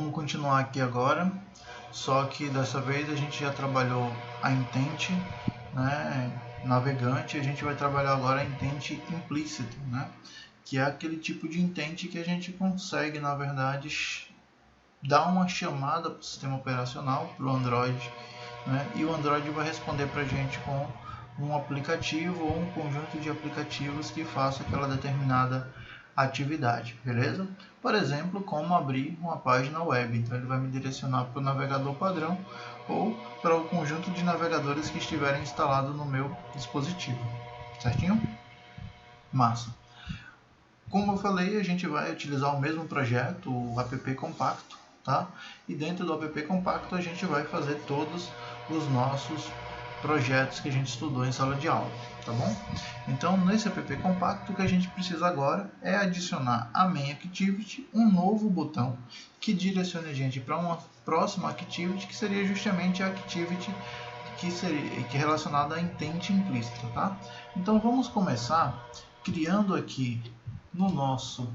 Vamos continuar aqui agora, só que dessa vez a gente já trabalhou a intent, né, navegante. A gente vai trabalhar agora a intent implícito, né, que é aquele tipo de intent que a gente consegue, na verdade, dar uma chamada para o sistema operacional, para o Android, né, e o Android vai responder para a gente com um aplicativo ou um conjunto de aplicativos que faça aquela determinada atividade, beleza? Por exemplo, como abrir uma página web. Então ele vai me direcionar para o navegador padrão ou para o conjunto de navegadores que estiverem instalados no meu dispositivo, certinho? Massa. Como eu falei, a gente vai utilizar o mesmo projeto, o app compacto, tá? E dentro do app compacto a gente vai fazer todos os nossos projetos que a gente estudou em sala de aula, tá bom? Então, nesse app compacto, o que a gente precisa agora é adicionar a main activity, um novo botão que direcione a gente para uma próxima activity, que seria justamente a activity que é relacionada à intent implícita, tá? Então, vamos começar criando aqui no nosso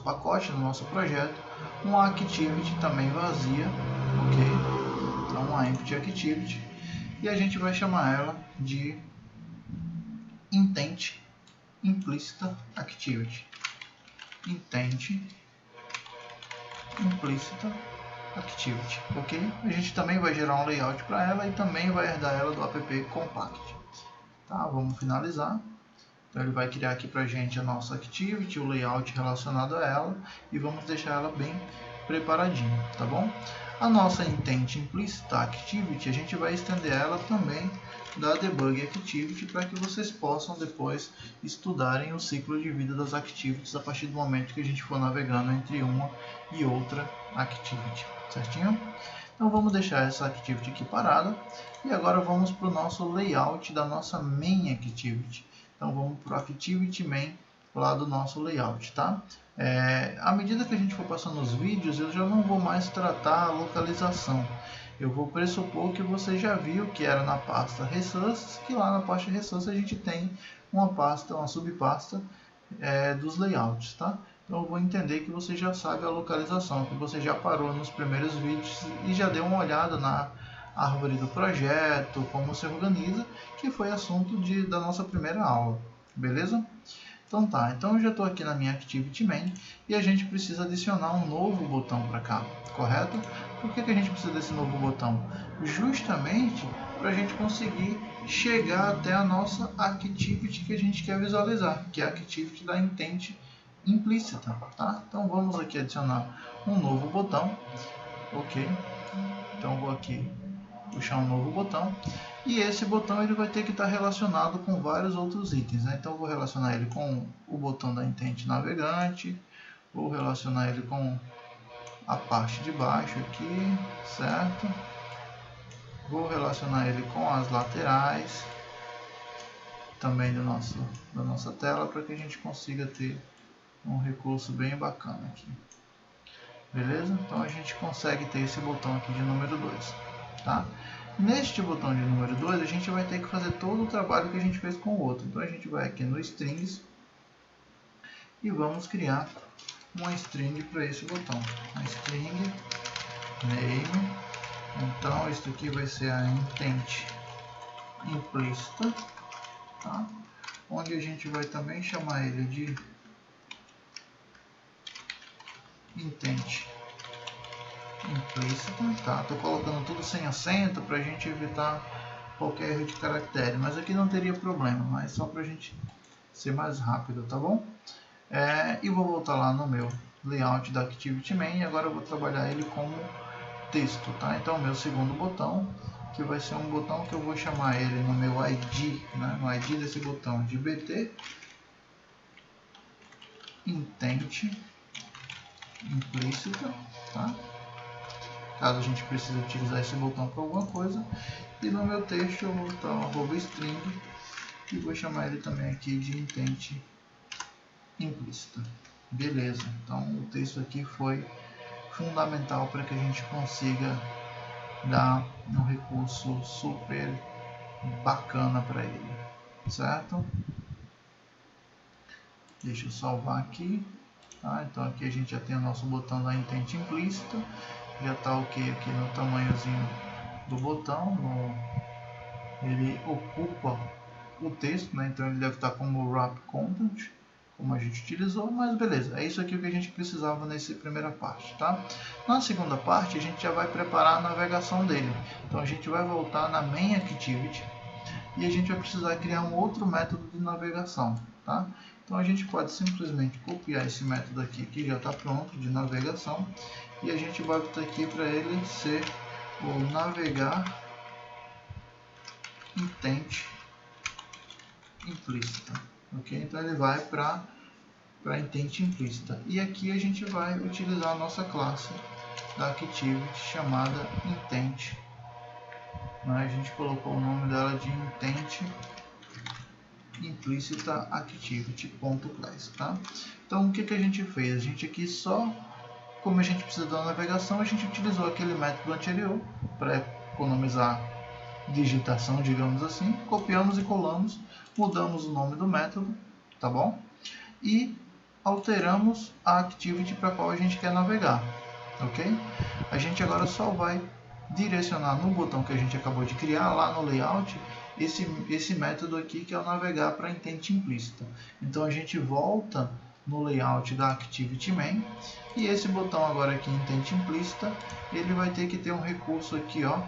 pacote, no nosso projeto, uma activity também vazia, ok? Então, uma empty activity, e a gente vai chamar ela de intent implícita activity. Intent implícita activity, ok? A gente também vai gerar um layout para ela e também vai herdar ela do app compact. Tá, vamos finalizar. Então ele vai criar aqui para a gente a nossa activity, o layout relacionado a ela, e vamos deixar ela bem preparadinha, tá bom? A nossa intent implícita activity, a gente vai estender ela também da debug activity para que vocês possam depois estudarem o ciclo de vida das activities a partir do momento que a gente for navegando entre uma e outra activity, certinho? Então vamos deixar essa activity aqui parada e agora vamos para o nosso layout da nossa main activity. Então vamos para o activity main lá do nosso layout, tá? À medida que a gente for passando os vídeos, eu já não vou mais tratar a localização. Eu vou pressupor que você já viu que era na pasta Resources, que lá na pasta Resources a gente tem uma pasta, uma subpasta dos layouts, tá? Então eu vou entender que você já sabe a localização, que você já parou nos primeiros vídeos e já deu uma olhada na árvore do projeto, como se organiza, que foi assunto da nossa primeira aula, beleza? Então tá, então eu já estou aqui na minha Activity Main e a gente precisa adicionar um novo botão para cá, correto? Por que a gente precisa desse novo botão? Justamente para a gente conseguir chegar até a nossa Activity que a gente quer visualizar, que é a Activity da Intent implícita, tá? Então vamos aqui adicionar um novo botão, ok? Então vou aqui puxar um novo botão e esse botão ele vai ter que estar relacionado com vários outros itens, né? Então eu vou relacionar ele com o botão da intent navegante, vou relacionar ele com a parte de baixo aqui, certo? Vou relacionar ele com as laterais também da nossa tela para que a gente consiga ter um recurso bem bacana aqui, beleza? Então a gente consegue ter esse botão aqui de número 2, tá? Neste botão de número 2, a gente vai ter que fazer todo o trabalho que a gente fez com o outro. Então a gente vai aqui no Strings e vamos criar uma string para esse botão. A string name. Então isso aqui vai ser a intent implícita, tá? Onde a gente vai também chamar ele de intent implícita, tá? Tô colocando tudo sem acento para a gente evitar qualquer erro de caractere, mas aqui não teria problema, mas só para a gente ser mais rápido, tá bom? E vou voltar lá no meu layout da Activity Main e agora eu vou trabalhar ele como texto, tá? Então o meu segundo botão, que vai ser um botão que eu vou chamar ele no meu ID, né? No ID desse botão de BT intent implícita, tá? Caso a gente precise utilizar esse botão para alguma coisa. E no meu texto eu vou botar @string e vou chamar ele também aqui de intent implícita. Beleza, então o texto aqui foi fundamental para que a gente consiga dar um recurso super bacana para ele, certo? Deixa eu salvar aqui tá? Então aqui a gente já tem o nosso botão da intent implícita, já está ok aqui no tamanhozinho do botão, ele ocupa o texto, né? Então ele deve estar como wrap content, como a gente utilizou, mas beleza, é isso aqui que a gente precisava nessa primeira parte, tá? Na segunda parte a gente já vai preparar a navegação dele, então a gente vai voltar na main activity e a gente vai precisar criar um outro método de navegação, tá? Então a gente pode simplesmente copiar esse método aqui que já está pronto de navegação e a gente vai botar aqui para ele ser o navegar intent implícita, ok? Então ele vai para intent implícita e aqui a gente vai utilizar a nossa classe da activity chamada intent, né? A gente colocou o nome dela de intent implícita activity.class, tá? Então o que a gente fez? A gente aqui só, como a gente precisa da navegação, a gente utilizou aquele método anterior para economizar digitação, digamos assim, copiamos e colamos, mudamos o nome do método, tá bom? E alteramos a activity para a qual a gente quer navegar, ok? A gente agora só vai direcionar no botão que a gente acabou de criar lá no layout esse método aqui que é o navegar para intent implícita. Então a gente volta no layout da activity main e esse botão agora aqui intent implícita, ele vai ter que ter um recurso aqui, ó,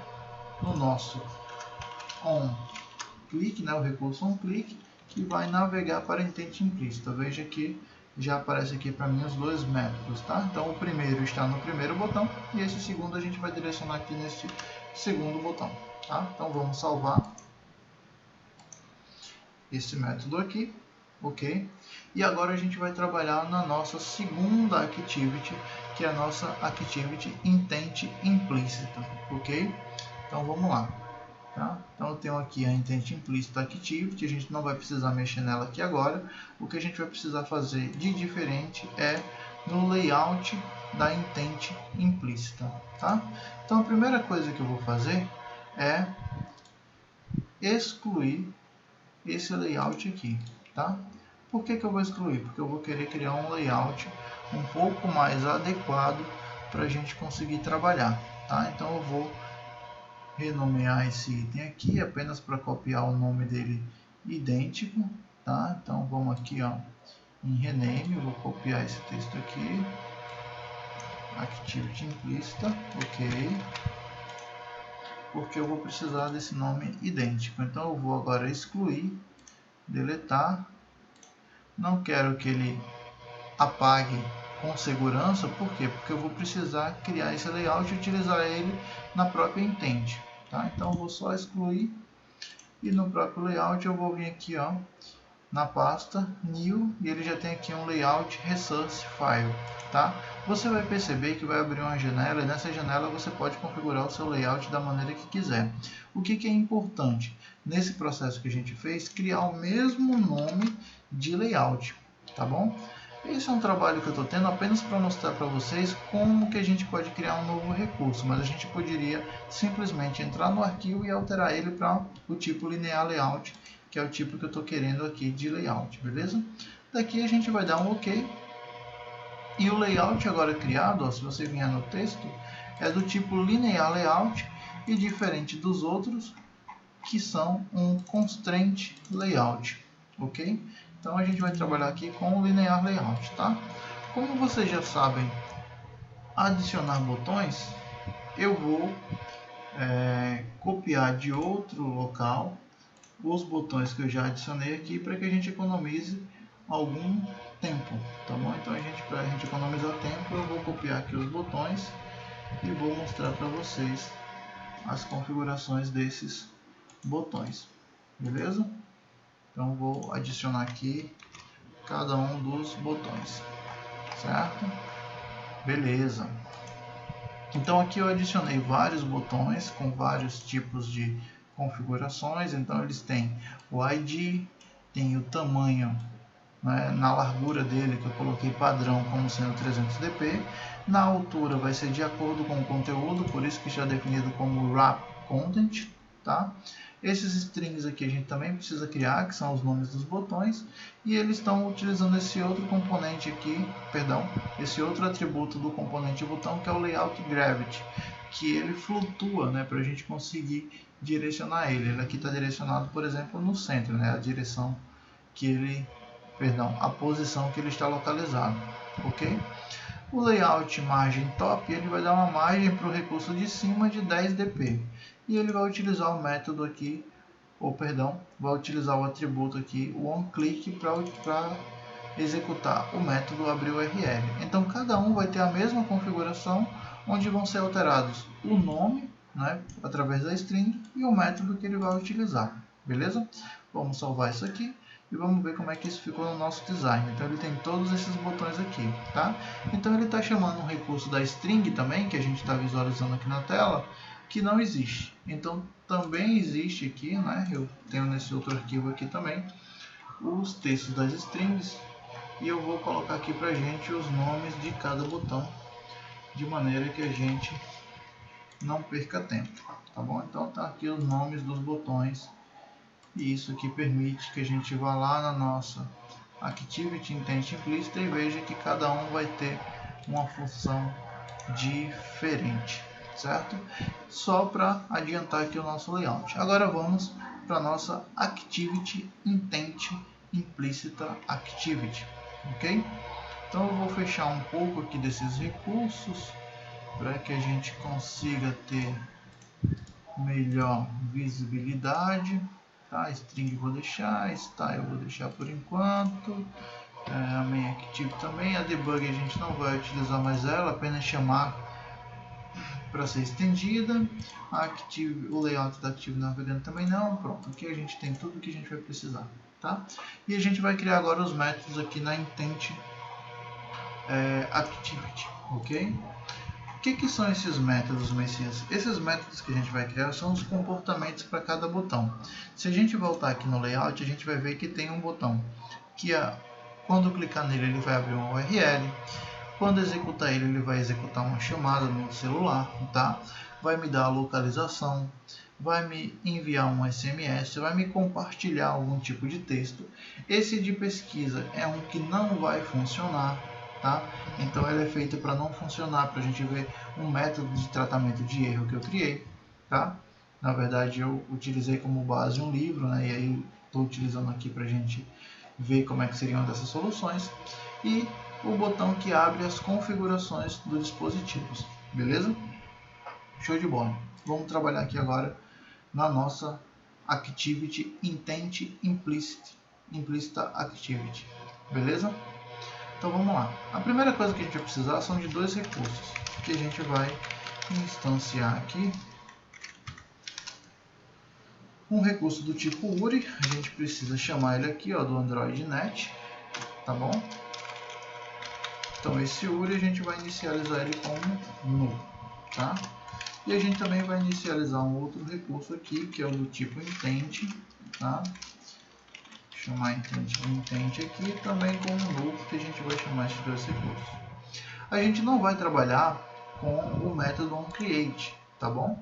no nosso onClick, né, o recurso onClick, que vai navegar para intent implícita. Veja que já aparece aqui para mim os dois métodos, tá? Então o primeiro está no primeiro botão e esse segundo a gente vai direcionar aqui nesse segundo botão, tá? Então vamos salvar esse método aqui, ok? E agora a gente vai trabalhar na nossa segunda activity, que é a nossa activity intent implícita, ok? Então vamos lá. Tá? Então eu tenho aqui a intent implícita activity, a gente não vai precisar mexer nela aqui agora. O que a gente vai precisar fazer de diferente é no layout da intent implícita, tá? Então a primeira coisa que eu vou fazer é excluir esse layout aqui, tá? Por que eu vou excluir? Porque eu vou querer criar um layout um pouco mais adequado para a gente conseguir trabalhar, tá? Então eu vou renomear esse item aqui apenas para copiar o nome dele idêntico, tá? Então vamos aqui, ó, em rename, eu vou copiar esse texto aqui, activity implícita, ok, porque eu vou precisar desse nome idêntico. Então eu vou agora excluir, deletar, não quero que ele apague com segurança, por quê? Porque eu vou precisar criar esse layout e utilizar ele na própria intent. Tá? Então eu vou só excluir e no próprio layout eu vou vir aqui, ó, na pasta new e ele já tem aqui um layout resource file, tá? Você vai perceber que vai abrir uma janela e nessa janela você pode configurar o seu layout da maneira que quiser. O que é importante nesse processo que a gente fez? Criar o mesmo nome de layout, tá bom? Esse é um trabalho que eu estou tendo apenas para mostrar para vocês como que a gente pode criar um novo recurso, mas a gente poderia simplesmente entrar no arquivo e alterar ele para o tipo linear layout, que é o tipo que eu estou querendo aqui de layout, beleza? Daqui a gente vai dar um OK. E o layout agora criado, ó, se você vier no texto, é do tipo linear layout e diferente dos outros que são um constraint layout, ok? Então a gente vai trabalhar aqui com o linear layout, tá? Como vocês já sabem adicionar botões, eu vou copiar de outro local os botões que eu já adicionei aqui para que a gente economize algum tempo, tá bom? Então para a gente economizar tempo, eu vou copiar aqui os botões e vou mostrar para vocês as configurações desses botões, beleza? Então vou adicionar aqui cada um dos botões, certo? Beleza. Então aqui eu adicionei vários botões com vários tipos de configurações. Então eles têm o ID, tem o tamanho, né, na largura dele que eu coloquei padrão como sendo 300 dp. Na altura vai ser de acordo com o conteúdo, por isso que está definido como wrap content, tá? Esses strings aqui a gente também precisa criar, que são os nomes dos botões, e eles estão utilizando esse outro componente aqui, perdão, esse outro atributo do componente botão, que é o layout gravity, que ele flutua, né, para a gente conseguir direcionar ele. Ele aqui está direcionado, por exemplo, no centro, né, a direção que ele, perdão, a posição que ele está localizado, ok? O layout margem top, ele vai dar uma margem para o recurso de cima de 10 dp. E ele vai utilizar o método aqui, ou perdão, vai utilizar o atributo aqui, o onClick, para executar o método abrir URL. Então cada um vai ter a mesma configuração, onde vão ser alterados o nome, né, através da string, e o método que ele vai utilizar. Beleza? Vamos salvar isso aqui e vamos ver como é que isso ficou no nosso design. Então ele tem todos esses botões aqui, tá? Então ele está chamando um recurso da string também, que a gente está visualizando aqui na tela, que não existe. Então também existe aqui, né? Eu tenho nesse outro arquivo aqui também os textos das strings, e eu vou colocar aqui pra gente os nomes de cada botão, de maneira que a gente não perca tempo, tá bom? Então tá aqui os nomes dos botões, e isso aqui permite que a gente vá lá na nossa Activity Intent Implicita e veja que cada um vai ter uma função diferente, certo? Só para adiantar aqui o nosso layout. Agora vamos para a nossa Activity Intent Implicita Activity, ok? Então eu vou fechar um pouco aqui desses recursos para que a gente consiga ter melhor visibilidade, tá? String eu vou deixar, style eu vou deixar por enquanto, a main active também, a debug a gente não vai utilizar mais ela, apenas chamar para ser estendida, o layout da Active Navigando também não. Pronto, aqui a gente tem tudo que a gente vai precisar, tá? E a gente vai criar agora os métodos aqui na Intent Activity, ok? O que são esses métodos, Messias? Esses métodos que a gente vai criar são os comportamentos para cada botão. Se a gente voltar aqui no layout, a gente vai ver que tem um botão que quando clicar nele ele vai abrir uma URL. Quando executar ele, ele vai executar uma chamada no celular, tá? Vai me dar a localização, vai me enviar um SMS, vai me compartilhar algum tipo de texto. Esse de pesquisa é um que não vai funcionar, tá? Então ele é feito para não funcionar, para a gente ver um método de tratamento de erro que eu criei, tá? Na verdade eu utilizei como base um livro, né? E aí estou utilizando aqui para a gente ver como é que seriam dessas soluções. E o botão que abre as configurações dos dispositivos, beleza? Show de bola. Vamos trabalhar aqui agora na nossa Activity Intent Implicita Activity, beleza? Então vamos lá. A primeira coisa que a gente vai precisar são de dois recursos que a gente vai instanciar aqui. Um recurso do tipo URI, a gente precisa chamar ele aqui, ó, do Android Net, tá bom? Então esse URI a gente vai inicializar ele como null, tá? E a gente também vai inicializar um outro recurso aqui, que é o do tipo intent, tá? Chamar intent aqui também como null, porque a gente vai chamar esses dois recursos. A gente não vai trabalhar com o método onCreate, tá bom?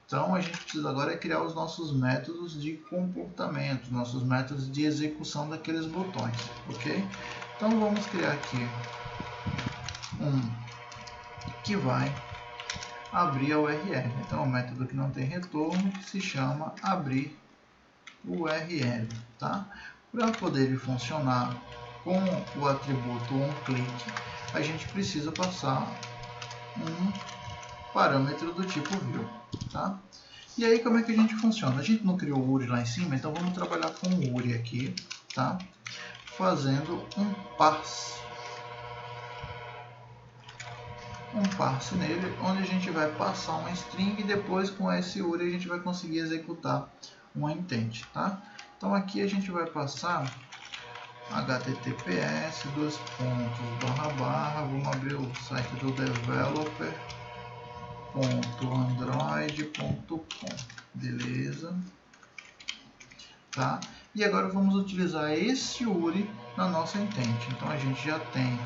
Então a gente precisa agora criar os nossos métodos de comportamento, nossos métodos de execução daqueles botões, ok? Então vamos criar aqui um que vai abrir a URL. Então é um método que não tem retorno, que se chama abrir URL, tá? Para poder ele funcionar com o atributo onClick, a gente precisa passar um parâmetro do tipo view, tá? E aí como é que a gente funciona? A gente não criou o URI lá em cima, então vamos trabalhar com o URI aqui, tá? Fazendo um parse nele, onde a gente vai passar uma string e depois com esse URI a gente vai conseguir executar uma intent, tá? Então aqui a gente vai passar https vamos abrir o site do developer.android.com, beleza, tá? E agora vamos utilizar esse URI na nossa intent. Então a gente já tem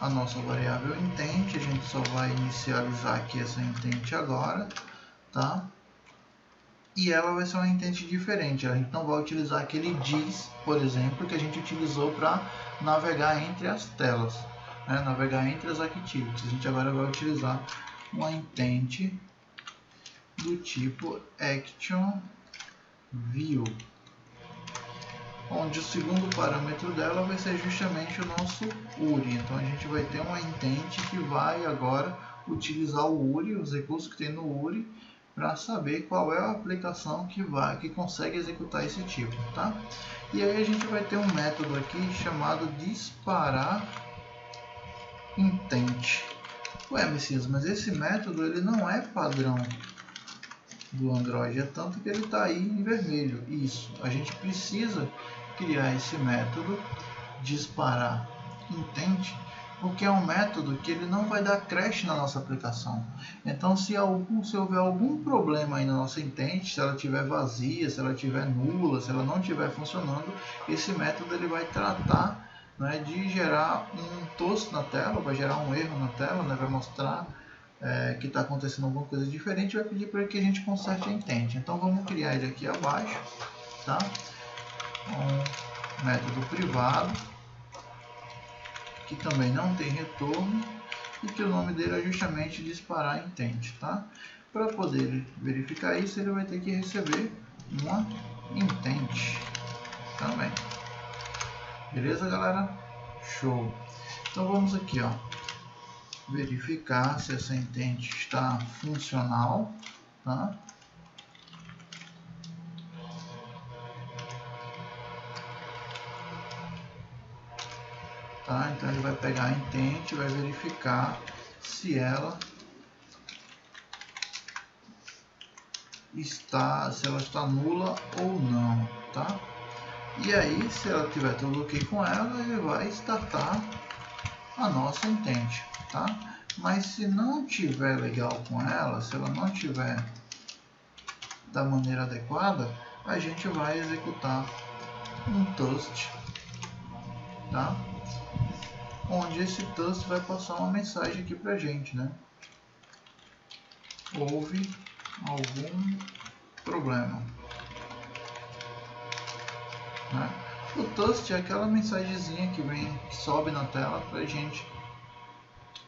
a nossa variável intent, a gente só vai inicializar aqui essa intent agora, tá? e ela vai ser uma intent diferente. A gente não vai utilizar aquele diz, por exemplo, que a gente utilizou para navegar entre as telas, né? Navegar entre as activities. A gente agora vai utilizar uma intent do tipo action view, onde o segundo parâmetro dela vai ser justamente o nosso URI. Então a gente vai ter uma intent que vai agora utilizar o URI, os recursos que tem no URI, para saber qual é a aplicação que consegue executar esse tipo, tá? E aí a gente vai ter um método aqui chamado disparar intent. Ué, Messias, mas esse método ele não é padrão do Android, é tanto que ele está aí em vermelho. Isso, a gente precisa criar esse método disparar intent, porque é um método que ele não vai dar crash na nossa aplicação. Então, se houver algum problema aí na nossa intent, se ela estiver vazia, se ela estiver nula, se ela não estiver funcionando, esse método ele vai tratar, né, de gerar um toast na tela, vai gerar um erro na tela, né, vai mostrar que está acontecendo alguma coisa diferente, vai pedir para que a gente conserte a intent. Então vamos criar ele aqui abaixo, tá? Um método privado que também não tem retorno e que o nome dele é justamente disparar intent, tá? Para poder verificar isso, ele vai ter que receber uma intent também. Beleza, galera? Show! Então vamos aqui, ó, verificar se essa intent está funcional, tá? Tá? Então ele vai pegar a intent, vai verificar se ela está nula ou não, tá? E aí, se ela tiver tudo ok com ela, ele vai startar a nossa intent, tá? Mas se não tiver legal com ela, se ela não tiver da maneira adequada, a gente vai executar um toast, tá? Onde esse toast vai passar uma mensagem aqui pra gente, né? Houve algum problema, né? O toast é aquela mensagenzinha que sobe na tela pra gente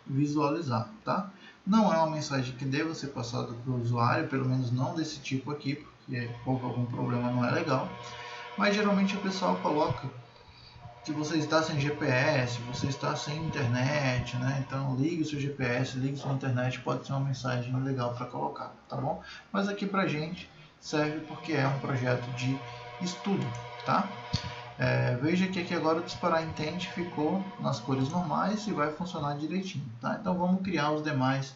visualizar, tá? Não é uma mensagem que deva ser passada para o usuário, pelo menos não desse tipo aqui, porque houve algum problema, não é legal. Mas geralmente o pessoal coloca que você está sem GPS, você está sem internet, né? Então ligue o seu GPS, ligue sua internet, pode ser uma mensagem legal para colocar, tá bom? Mas aqui pra gente serve porque é um projeto de estudo, tá? Veja que aqui agora o disparar intent ficou nas cores normais e vai funcionar direitinho, tá? Então vamos criar os demais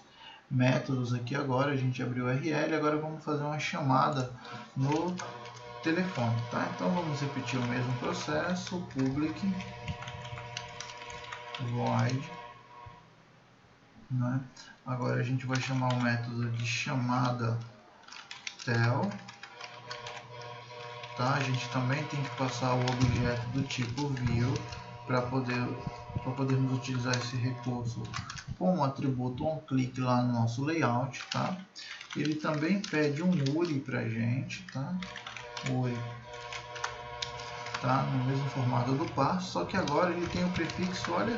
métodos aqui agora. A gente abriu o URL, agora vamos fazer uma chamada no telefone, tá? Então vamos repetir o mesmo processo, public void, né? Agora a gente vai chamar o método de chamada tel. Tá? A gente também tem que passar o objeto do tipo view para podermos utilizar esse recurso com o atributo onClick lá no nosso layout, tá? Ele também pede um URI para a gente, tá? URI, tá? No mesmo formato do par, só que agora ele tem o prefixo, olha,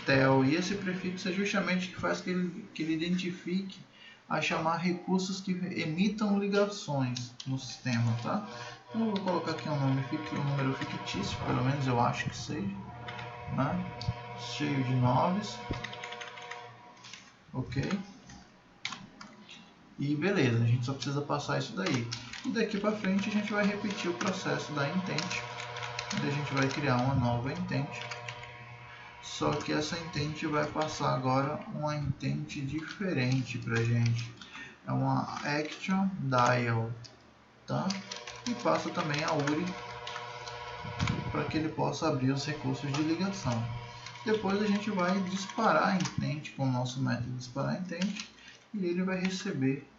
tel, e esse prefixo é justamente o que faz que ele identifique a chamar recursos que emitam ligações no sistema, tá? Então eu vou colocar aqui um número fictício, pelo menos eu acho que seja, né? Cheio de 9, ok? E beleza, a gente só precisa passar isso daí. E daqui para frente a gente vai repetir o processo da intent, onde a gente vai criar uma nova intent. Só que essa intent vai passar agora uma intent diferente para a gente. É uma action dial, tá? E passa também a URI para que ele possa abrir os recursos de ligação. Depois a gente vai disparar a intent com o nosso método disparar intent e ele vai receber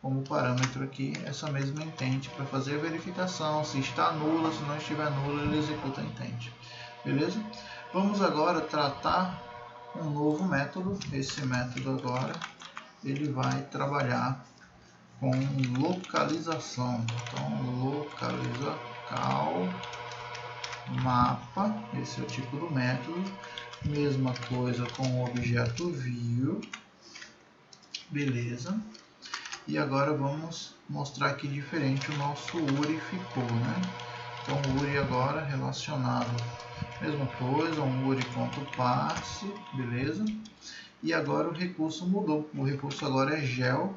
como parâmetro aqui essa mesma intent para fazer a verificação se está nula, se não estiver nula ele executa a intent. Beleza? Vamos agora tratar um novo método. Esse método agora ele vai trabalhar com localização. Então, localiza cal mapa, esse é o tipo do método. Mesma coisa com o objeto view, beleza. E agora vamos mostrar que diferente o nosso URI ficou, né? Então o URI agora relacionado, mesma coisa, um URI.parse, beleza. E agora o recurso mudou, o recurso agora é gel,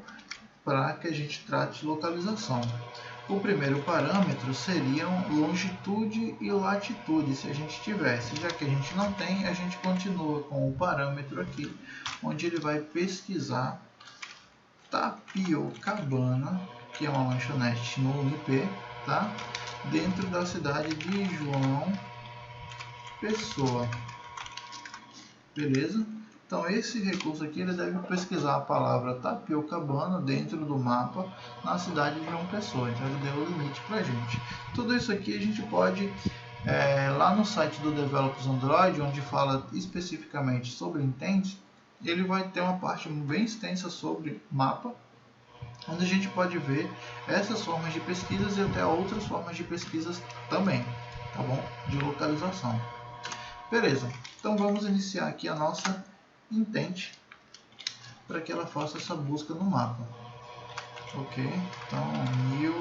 para que a gente trate localização. O primeiro parâmetro seriam longitude e latitude, se a gente tivesse. Já que a gente não tem, a gente continua com o parâmetro aqui, onde ele vai pesquisar Tapiocabana, que é uma lanchonete no IP, tá? Dentro da cidade de João Pessoa, beleza? Então esse recurso aqui ele deve pesquisar a palavra Tapiocabana dentro do mapa na cidade de João Pessoa. Então ele deu o limite para a gente. Tudo isso aqui a gente pode, lá no site do Developers Android, onde fala especificamente sobre intent, ele vai ter uma parte bem extensa sobre mapa, onde a gente pode ver essas formas de pesquisas e até outras formas de pesquisas também, tá bom? De localização. Beleza, então vamos iniciar aqui a nossa intent para que ela faça essa busca no mapa. Ok, então new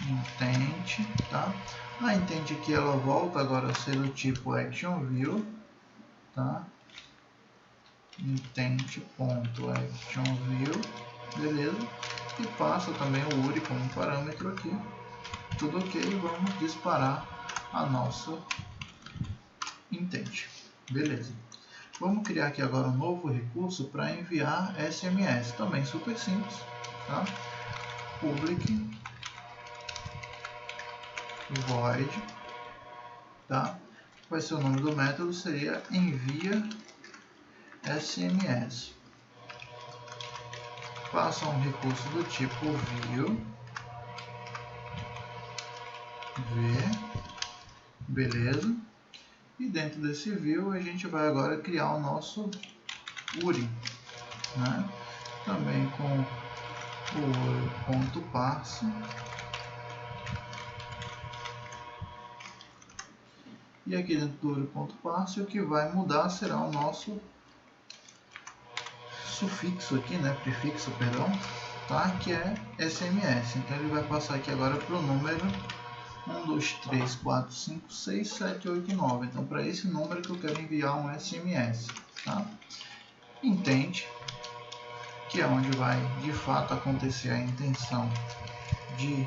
intent, tá? A intent aqui ela volta agora a ser do tipo action view, tá? Intent.actionView, beleza? E passa também o URI como parâmetro aqui. Tudo ok, vamos disparar a nossa intent, beleza? Vamos criar aqui agora um novo recurso para enviar SMS, também super simples, tá? Public void, tá? Vai ser o nome do método, seria envia SMS. Passa um recurso do tipo view, beleza. E dentro desse view a gente vai agora criar o nosso URI, né? Também com o URI.parse. E aqui dentro do URI.parse o que vai mudar será o nosso sufixo aqui, né? Prefixo, perdão, tá? Que é SMS. Então ele vai passar aqui agora para o número 1, 2, 3, 4, 5, 6, 7, 8 e 9. Então para esse número que eu quero enviar um SMS, tá? Intent, que é onde vai de fato acontecer a intenção de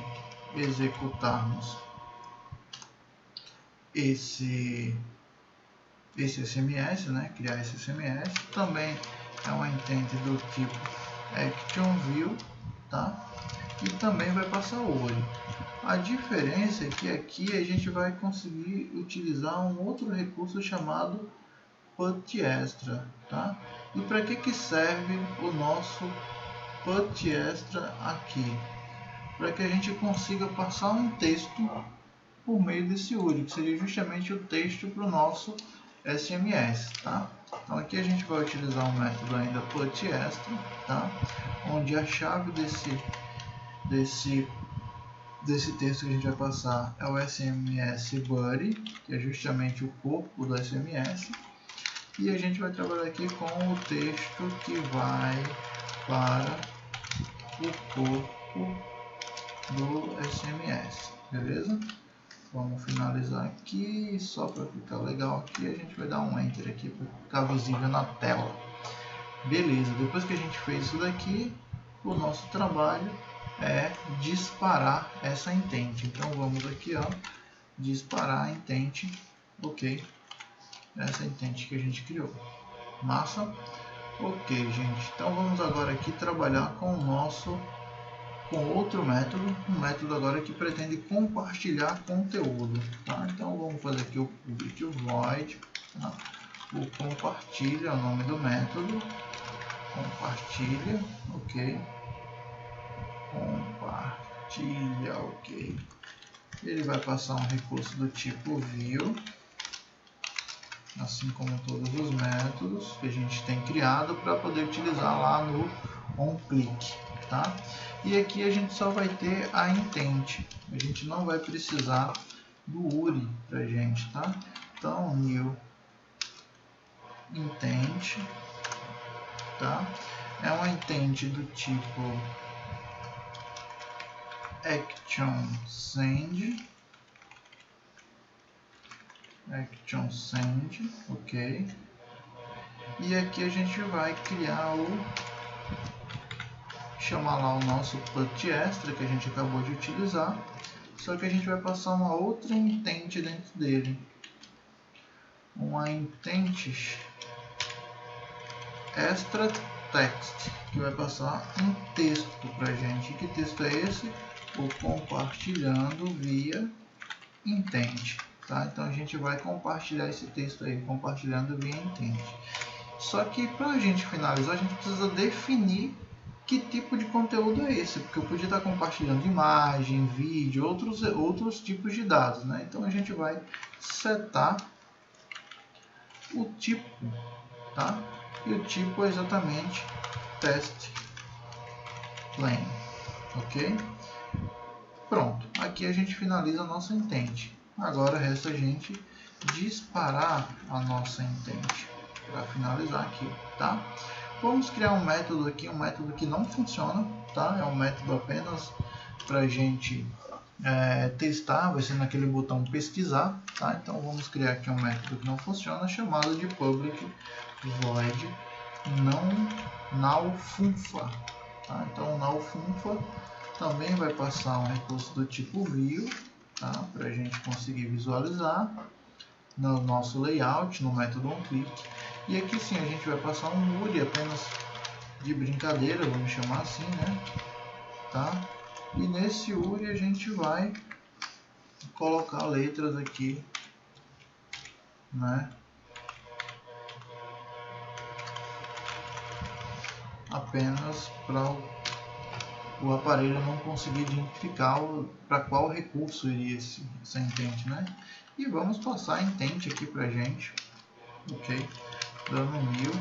executarmos esse SMS, né? Criar esse SMS. Também é uma intent do tipo ActionView, tá? E também vai passar o URI. A diferença é que aqui a gente vai conseguir utilizar um outro recurso chamado PutExtra, tá? E para que serve o nosso PutExtra aqui? Para que a gente consiga passar um texto por meio desse URI, que seria justamente o texto para o nosso SMS, tá? Então aqui a gente vai utilizar um método ainda PutExtra, tá? Onde a chave desse texto que a gente vai passar é o SMS body, que é justamente o corpo do SMS, e a gente vai trabalhar aqui com o texto que vai para o corpo do SMS, beleza? Vamos finalizar aqui, só para ficar legal aqui, a gente vai dar um Enter aqui para ficar visível na tela. Beleza, depois que a gente fez isso daqui, o nosso trabalho é disparar essa intent. Então vamos aqui, ó, disparar a intent, ok, essa intent que a gente criou. Massa? Ok, gente, então vamos agora aqui trabalhar com outro método, um método agora que pretende compartilhar conteúdo, tá? Então vamos fazer aqui o public void, tá? O compartilha é o nome do método, compartilha, ok, compartilha, ok. Ele vai passar um recurso do tipo view, assim como todos os métodos que a gente tem criado para poder utilizar lá no onClick. tá? E aqui a gente só vai ter a intent, a gente não vai precisar do URI pra gente, tá? Então, new intent, tá? É uma intent do tipo action send, ok? E aqui a gente vai criar chamar lá o nosso put extra que a gente acabou de utilizar, só que a gente vai passar uma outra intent dentro dele, uma intent extra text, que vai passar um texto pra gente. Que texto é esse? O compartilhando via intent, tá? Então a gente vai compartilhar esse texto aí, compartilhando via intent. Só que para a gente finalizar, a gente precisa definir que tipo de conteúdo é esse, porque eu podia estar compartilhando imagem, vídeo, outros tipos de dados, né? Então a gente vai setar o tipo, tá? E o tipo é exatamente test plain, ok? Pronto, aqui a gente finaliza a nossa intent. Agora resta a gente disparar a nossa intent para finalizar aqui, tá? Vamos criar um método aqui, um método que não funciona, tá? É um método apenas para a gente testar, vai ser naquele botão pesquisar, tá? Então vamos criar aqui um método que não funciona, chamado de public void nullfunfa, tá? Então o nullfunfa também vai passar um recurso do tipo view, tá? Para a gente conseguir visualizar no nosso layout, no método onClick. E aqui sim a gente vai passar um URI apenas de brincadeira, vamos chamar assim, né? Tá? E nesse URI a gente vai colocar letras aqui, né? Apenas para o aparelho não conseguir identificar para qual recurso iria essa intent, né? E vamos passar a intent aqui para a gente, ok? Dando new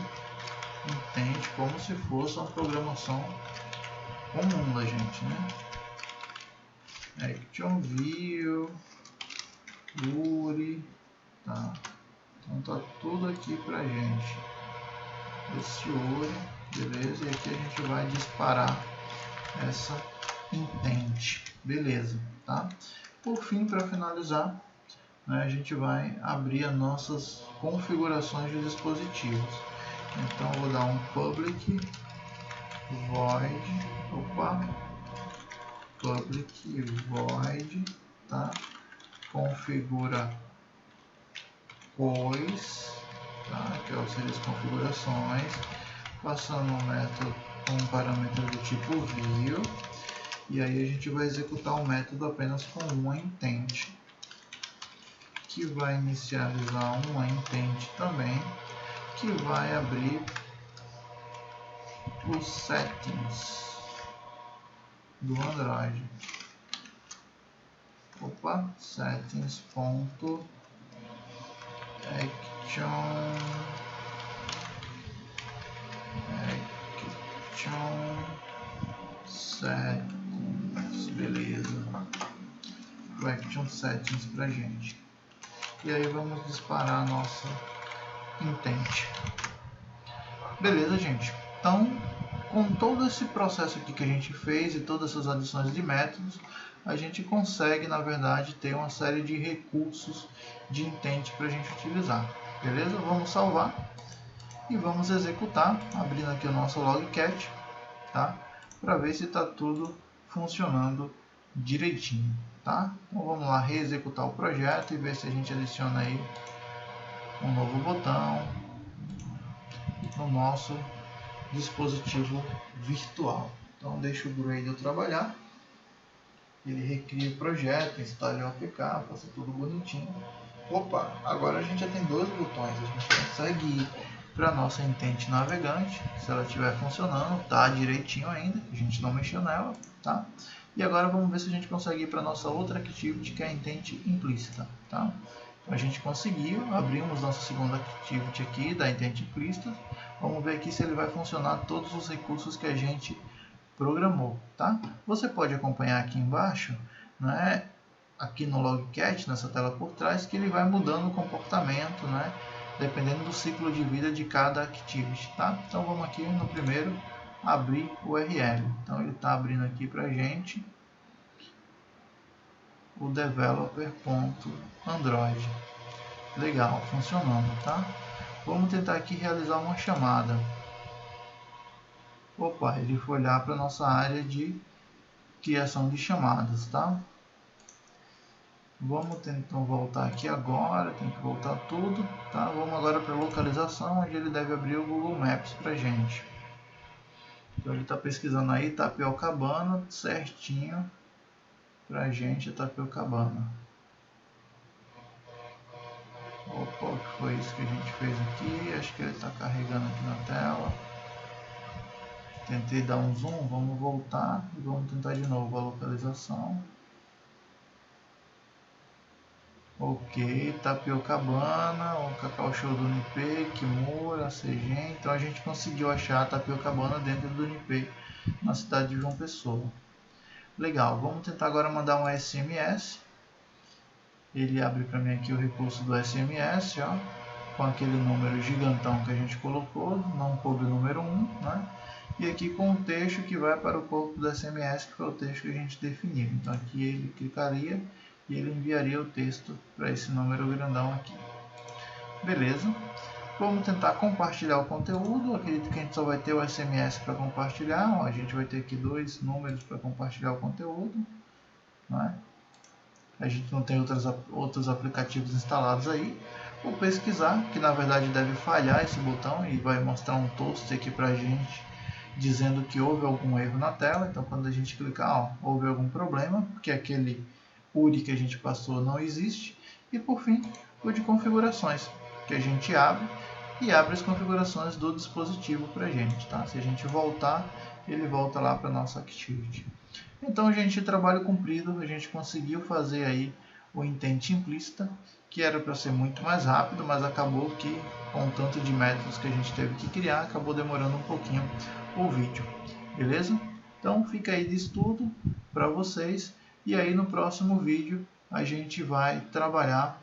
intent como se fosse uma programação comum da gente, né? Action view URI, tá? Então tá tudo aqui pra gente. Esse URI, beleza? E aqui a gente vai disparar essa intent, beleza, tá? Por fim, para finalizar, né, a gente vai abrir as nossas configurações de dispositivos. Então eu vou dar um public void, tá? Configura cois, tá? Que é o serviço configurações, passando um parâmetro do tipo view, e aí a gente vai executar o método apenas com uma intent, que vai inicializar uma intent também, que vai abrir os settings do Android. Settings.action settings, beleza. O action settings pra gente. E aí vamos disparar a nossa intent. Beleza, gente? Então, com todo esse processo aqui que a gente fez e todas essas adições de métodos, a gente consegue, na verdade, ter uma série de recursos de intent para a gente utilizar. Beleza? Vamos salvar e vamos executar, abrindo aqui o nosso logcat, tá? Para ver se está tudo funcionando direitinho, tá? Então vamos lá reexecutar o projeto e ver se a gente adiciona aí um novo botão no nosso dispositivo virtual. Então deixa o Gradle trabalhar, ele recria o projeto, instala o APK, faça tudo bonitinho. Opa, agora a gente já tem dois botões, a gente consegue ir para a nossa intent navegante, se ela estiver funcionando, tá direitinho ainda, a gente não mexeu nela, tá? E agora vamos ver se a gente consegue ir para a nossa outra activity, que é a intent implícita, tá? A gente conseguiu, abrimos nossa segunda activity aqui da intent implícita. Vamos ver aqui se ele vai funcionar todos os recursos que a gente programou, tá? Você pode acompanhar aqui embaixo, né, aqui no Logcat, nessa tela por trás, que ele vai mudando o comportamento, né, dependendo do ciclo de vida de cada activity, tá? Então vamos aqui no primeiro abrir o URL. Então ele está abrindo aqui para a gente o developer.android. Legal, funcionando, tá? Vamos tentar aqui realizar uma chamada. Opa, ele foi olhar para a nossa área de criação de chamadas, tá? Vamos tentar voltar aqui agora, tem que voltar tudo, tá? Vamos agora para a localização, onde ele deve abrir o Google Maps para a gente. Então ele está pesquisando aí Itapiocabana, certinho para a gente, Itapiocabana. Opa, o que foi isso que a gente fez aqui? Acho que ele está carregando aqui na tela. Tentei dar um zoom, vamos voltar e vamos tentar de novo a localização. Ok, Itapiocabana, o Cacau Show do Unip, Kimura, CG. Então a gente conseguiu achar a Itapiocabana dentro do Unip, na cidade de João Pessoa. Legal, vamos tentar agora mandar um SMS. Ele abre para mim aqui o recurso do SMS, ó, com aquele número gigantão que a gente colocou, não coube o número 1, né? E aqui com o texto que vai para o corpo do SMS, que foi o texto que a gente definiu. Então aqui ele clicaria e ele enviaria o texto para esse número grandão aqui. Beleza. Vamos tentar compartilhar o conteúdo. Acredito que a gente só vai ter o SMS para compartilhar. Ó, a gente vai ter aqui 2 números para compartilhar o conteúdo, né? A gente não tem outros aplicativos instalados aí. Vou pesquisar, que na verdade deve falhar esse botão e vai mostrar um toast aqui para a gente, dizendo que houve algum erro na tela. Então quando a gente clicar, ó, houve algum problema, porque aquele URI que a gente passou não existe. E por fim, o de configurações, que a gente abre e abre as configurações do dispositivo para a gente, tá? Se a gente voltar, ele volta lá para a nossa Activity. Então, gente, trabalho cumprido, a gente conseguiu fazer aí o intent implícita, que era para ser muito mais rápido, mas acabou que, com o tanto de métodos que a gente teve que criar, acabou demorando um pouquinho o vídeo, beleza? Então, fica aí de estudo para vocês, e aí no próximo vídeo a gente vai trabalhar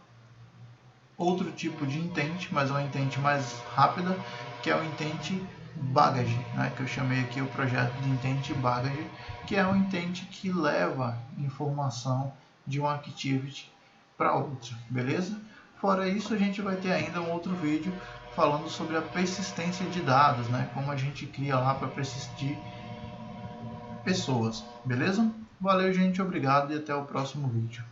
outro tipo de intent, mas é uma intent mais rápida, que é o intent Baggage, né, que eu chamei aqui o projeto de intent Baggage, que é um intent que leva informação de uma activity para outra, beleza? Fora isso, a gente vai ter ainda um outro vídeo falando sobre a persistência de dados, né, como a gente cria lá para persistir pessoas, beleza? Valeu, gente, obrigado e até o próximo vídeo.